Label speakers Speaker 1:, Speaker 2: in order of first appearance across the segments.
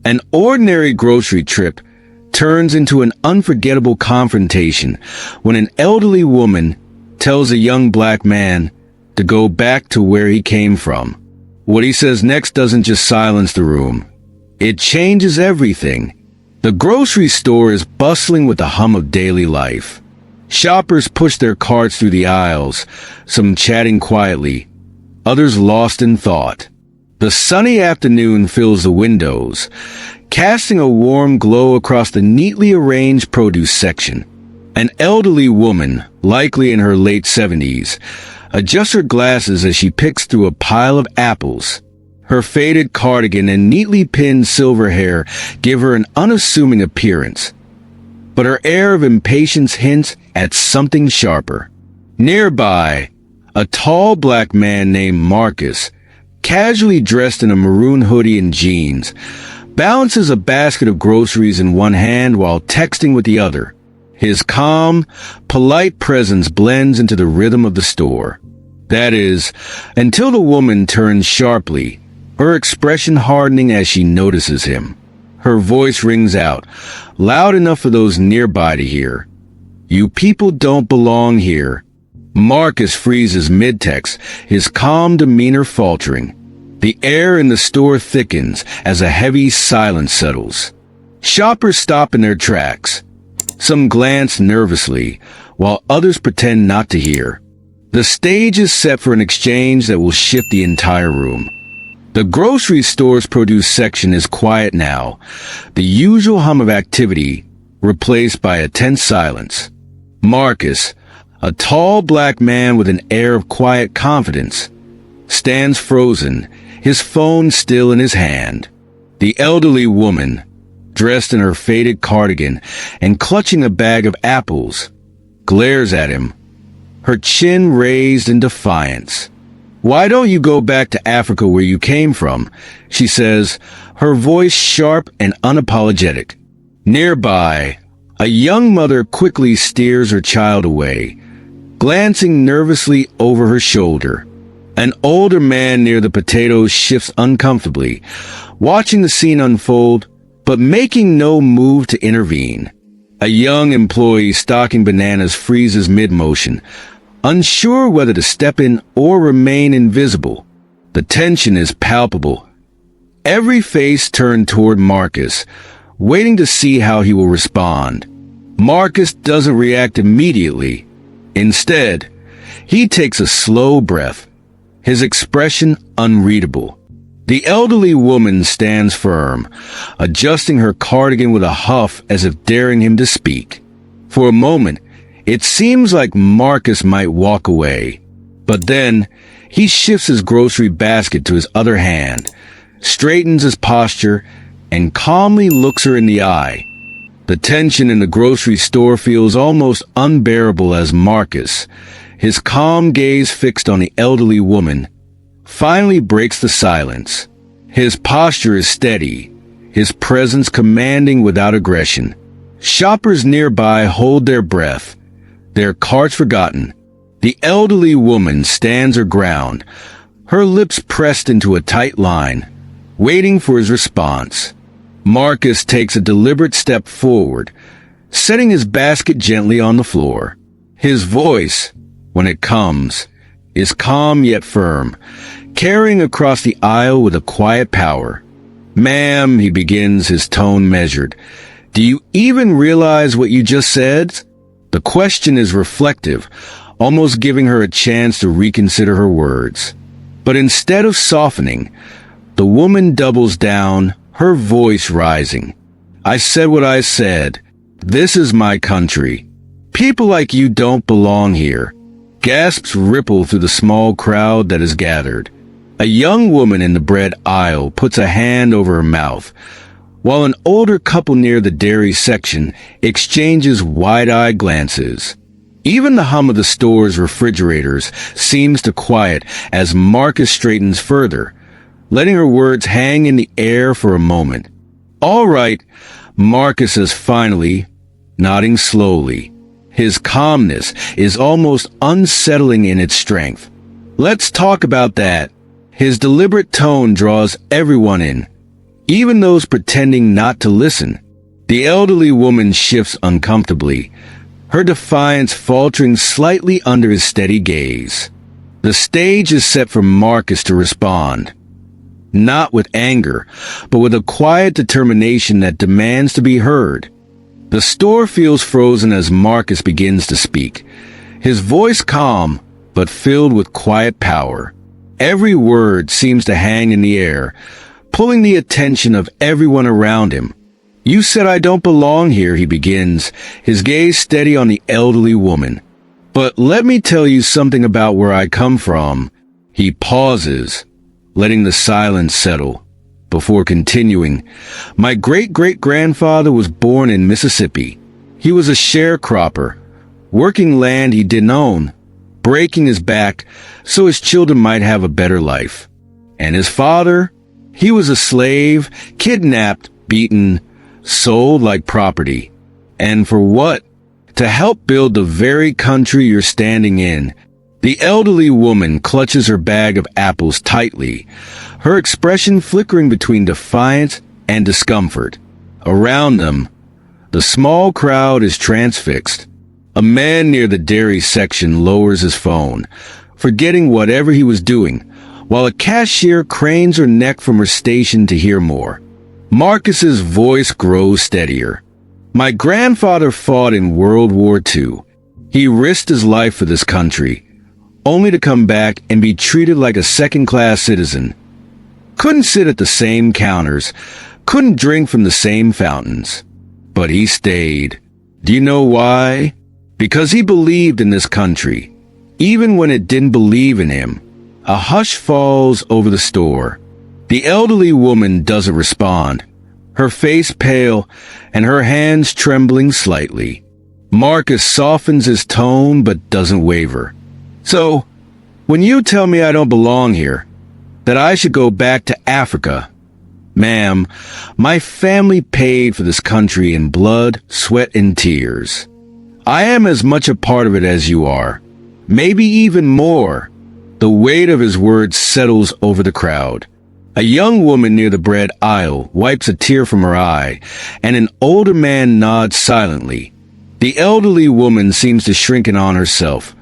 Speaker 1: An ordinary grocery trip turns into an unforgettable confrontation when an elderly woman tells a young black man to go back to where he came from. What he says next doesn't just silence the room. It changes everything. The grocery store is bustling with the hum of daily life. Shoppers push their carts through the aisles, some chatting quietly, others lost in thought. The sunny afternoon fills the windows, casting a warm glow across the neatly arranged produce section. An elderly woman, likely in her late 70s, adjusts her glasses as she picks through a pile of apples. Her faded cardigan and neatly pinned silver hair give her an unassuming appearance, but her air of impatience hints at something sharper. Nearby, a tall black man named Marcus, casually dressed in a maroon hoodie and jeans, balances a basket of groceries in one hand while texting with the other. His calm, polite presence blends into the rhythm of the store. That is, until the woman turns sharply, her expression hardening as she notices him. Her voice rings out, loud enough for those nearby to hear. "You people don't belong here." Marcus freezes mid-text, his calm demeanor faltering. The air in the store thickens as a heavy silence settles. Shoppers stop in their tracks. Some glance nervously, while others pretend not to hear. The stage is set for an exchange that will shift the entire room. The grocery store's produce section is quiet now, the usual hum of activity replaced by a tense silence. Marcus, a tall black man with an air of quiet confidence, stands frozen, his phone still in his hand. The elderly woman, dressed in her faded cardigan and clutching a bag of apples, glares at him, her chin raised in defiance. "Why don't you go back to Africa where you came from?" she says, her voice sharp and unapologetic. Nearby, a young mother quickly steers her child away, glancing nervously over her shoulder. An older man near the potatoes shifts uncomfortably, watching the scene unfold, but making no move to intervene. A young employee stocking bananas freezes mid-motion, unsure whether to step in or remain invisible. The tension is palpable. Every face turned toward Marcus, waiting to see how he will respond. Marcus doesn't react immediately. Instead, he takes a slow breath, his expression unreadable. The elderly woman stands firm, adjusting her cardigan with a huff as if daring him to speak. For a moment, it seems like Marcus might walk away. But then, he shifts his grocery basket to his other hand, straightens his posture, and calmly looks her in the eye. The tension in the grocery store feels almost unbearable as Marcus, his calm gaze fixed on the elderly woman, finally breaks the silence. His posture is steady, his presence commanding without aggression. Shoppers nearby hold their breath, their carts forgotten. The elderly woman stands her ground, her lips pressed into a tight line, waiting for his response. Marcus takes a deliberate step forward, setting his basket gently on the floor. His voice, when it comes, is calm yet firm, carrying across the aisle with a quiet power. "Ma'am," he begins, his tone measured, "do you even realize what you just said?" The question is reflective, almost giving her a chance to reconsider her words. But instead of softening, the woman doubles down, her voice rising. "I said what I said. This is my country. People like you don't belong here." Gasps ripple through the small crowd that is gathered. A young woman in the bread aisle puts a hand over her mouth, while an older couple near the dairy section exchanges wide-eyed glances. Even the hum of the store's refrigerators seems to quiet as Marcus straightens further, letting her words hang in the air for a moment. "All right," Marcus says finally, nodding slowly. His calmness is almost unsettling in its strength. "Let's talk about that." His deliberate tone draws everyone in, even those pretending not to listen. The elderly woman shifts uncomfortably, her defiance faltering slightly under his steady gaze. The stage is set for Marcus to respond, not with anger, but with a quiet determination that demands to be heard. The store feels frozen as Marcus begins to speak, his voice calm but filled with quiet power. Every word seems to hang in the air, pulling the attention of everyone around him. "You said I don't belong here," he begins, his gaze steady on the elderly woman. "But let me tell you something about where I come from." He pauses, letting the silence settle, before continuing. "My great-great-grandfather was born in Mississippi. He was a sharecropper, working land he didn't own, breaking his back so his children might have a better life. And his father? He was a slave, kidnapped, beaten, sold like property. And for what? To help build the very country you're standing in." The elderly woman clutches her bag of apples tightly, her expression flickering between defiance and discomfort. Around them, the small crowd is transfixed. A man near the dairy section lowers his phone, forgetting whatever he was doing, while a cashier cranes her neck from her station to hear more. Marcus's voice grows steadier. "My grandfather fought in World War II. He risked his life for this country, only to come back and be treated like a second-class citizen. Couldn't sit at the same counters, couldn't drink from the same fountains. But he stayed. Do you know why? Because he believed in this country, even when it didn't believe in him." A hush falls over the store. The elderly woman doesn't respond, her face pale and her hands trembling slightly. Marcus softens his tone but doesn't waver. "So, when you tell me I don't belong here, that I should go back to Africa, ma'am, my family paid for this country in blood, sweat, and tears. I am as much a part of it as you are, maybe even more." The weight of his words settles over the crowd. A young woman near the bread aisle wipes a tear from her eye, and an older man nods silently. The elderly woman seems to shrink in on herself,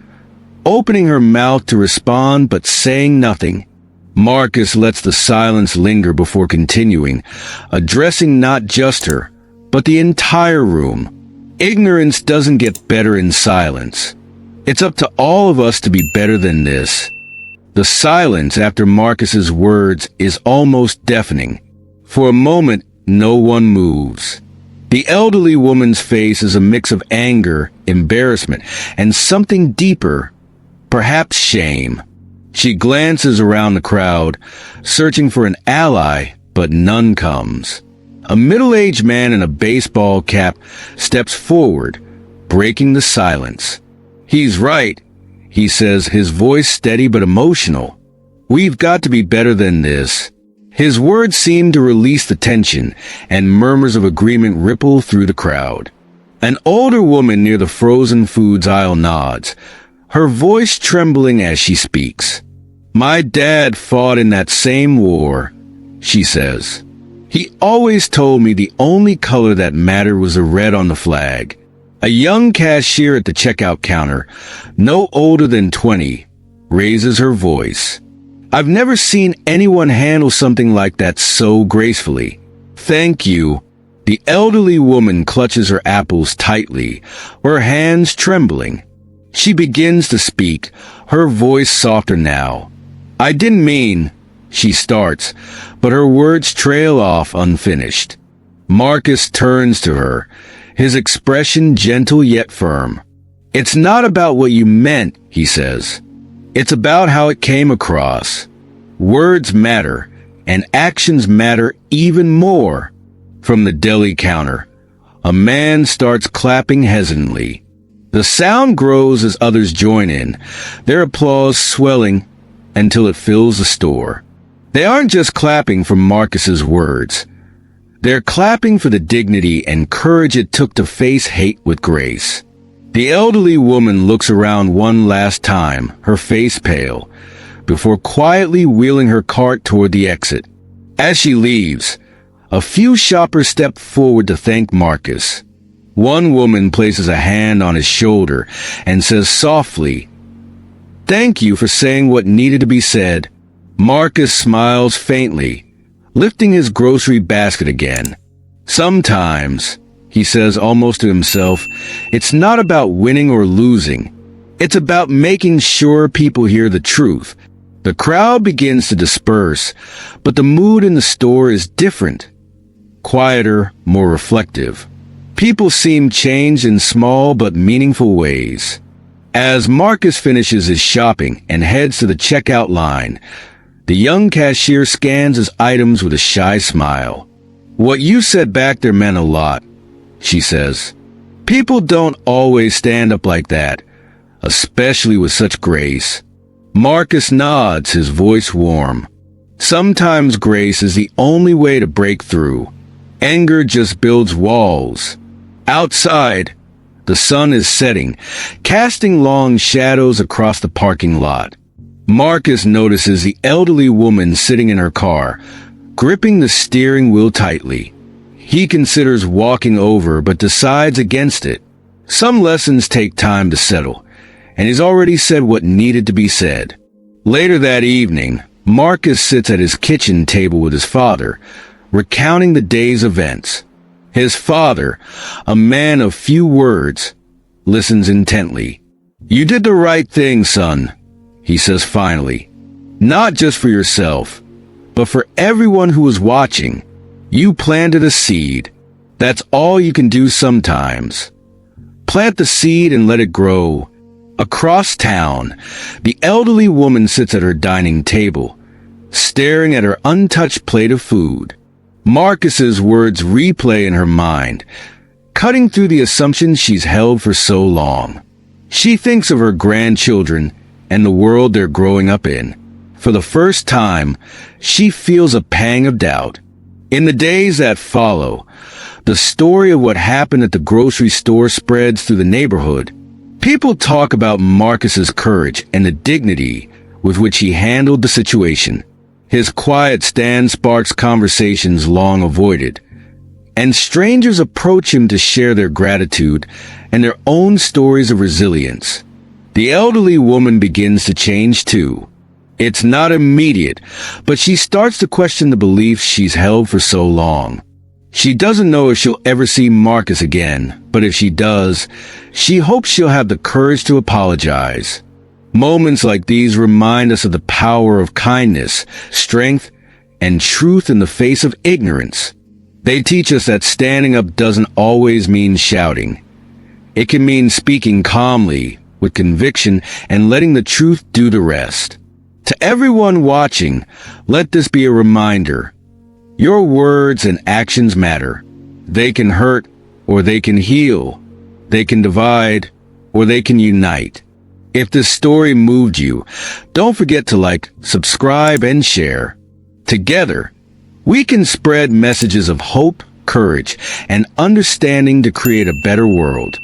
Speaker 1: opening her mouth to respond but saying nothing. Marcus lets the silence linger before continuing, addressing not just her, but the entire room. Ignorance doesn't get better in silence. It's up to all of us to be better than this. The silence after Marcus's words is almost deafening. For a moment, no one moves. The elderly woman's face is a mix of anger, embarrassment, and something deeper, perhaps shame. She glances around the crowd, searching for an ally, but none comes. A middle-aged man in a baseball cap steps forward, breaking the silence. "He's right," he says, his voice steady but emotional. "We've got to be better than this." His words seem to release the tension, and murmurs of agreement ripple through the crowd. An older woman near the frozen foods aisle nods, her voice trembling as she speaks. "My dad fought in that same war," she says. "He always told me the only color that mattered was the red on the flag." A young cashier at the checkout counter, no older than 20, raises her voice. "I've never seen anyone handle something like that so gracefully." "Thank you." The elderly woman clutches her apples tightly, her hands trembling. She begins to speak, her voice softer now. "I didn't mean," she starts, but her words trail off unfinished. Marcus turns to her, his expression gentle yet firm. "It's not about what you meant," he says. "It's about how it came across. Words matter, and actions matter even more." From the deli counter, a man starts clapping hesitantly. The sound grows as others join in, their applause swelling until it fills the store. They aren't just clapping for Marcus's words. They're clapping for the dignity and courage it took to face hate with grace. The elderly woman looks around one last time, her face pale, before quietly wheeling her cart toward the exit. As she leaves, A few shoppers step forward to thank Marcus. One woman places a hand on his shoulder and says softly, "Thank you for saying what needed to be said." Marcus smiles faintly, lifting his grocery basket again. "Sometimes," he says almost to himself, "it's not about winning or losing. It's about making sure people hear the truth." The crowd begins to disperse, but the mood in the store is different. Quieter, more reflective. People seem changed in small but meaningful ways. As Marcus finishes his shopping and heads to the checkout line, the young cashier scans his items with a shy smile. "What you said back there meant a lot," she says. "People don't always stand up like that, especially with such grace." Marcus nods, his voice warm. Sometimes grace is the only way to break through. Anger just builds walls. Outside, the sun is setting, casting long shadows across the parking lot. Marcus notices the elderly woman sitting in her car, gripping the steering wheel tightly. He considers walking over but decides against it. Some lessons take time to settle, and he's already said what needed to be said. Later that evening, Marcus sits at his kitchen table with his father, recounting the day's events. His father, a man of few words, listens intently. "You did the right thing, son," he says finally. "Not just for yourself, but for everyone who was watching. You planted a seed. That's all you can do sometimes. Plant the seed and let it grow." Across town, the elderly woman sits at her dining table, staring at her untouched plate of food. Marcus's words replay in her mind, cutting through the assumptions she's held for so long. She thinks of her grandchildren and the world they're growing up in. For the first time, she feels a pang of doubt. In the days that follow, the story of what happened at the grocery store spreads through the neighborhood. People talk about Marcus's courage and the dignity with which he handled the situation. His quiet stand sparks conversations long avoided, and strangers approach him to share their gratitude and their own stories of resilience. The elderly woman begins to change too. It's not immediate, but she starts to question the beliefs she's held for so long. She doesn't know if she'll ever see Marcus again, but if she does, she hopes she'll have the courage to apologize. Moments like these remind us of the power of kindness, strength, and truth in the face of ignorance. They teach us that standing up doesn't always mean shouting. It can mean speaking calmly, with conviction, and letting the truth do the rest. To everyone watching, let this be a reminder. Your words and actions matter. They can hurt, or they can heal. They can divide, or they can unite. If this story moved you, don't forget to like, subscribe, and share. Together, we can spread messages of hope, courage, and understanding to create a better world.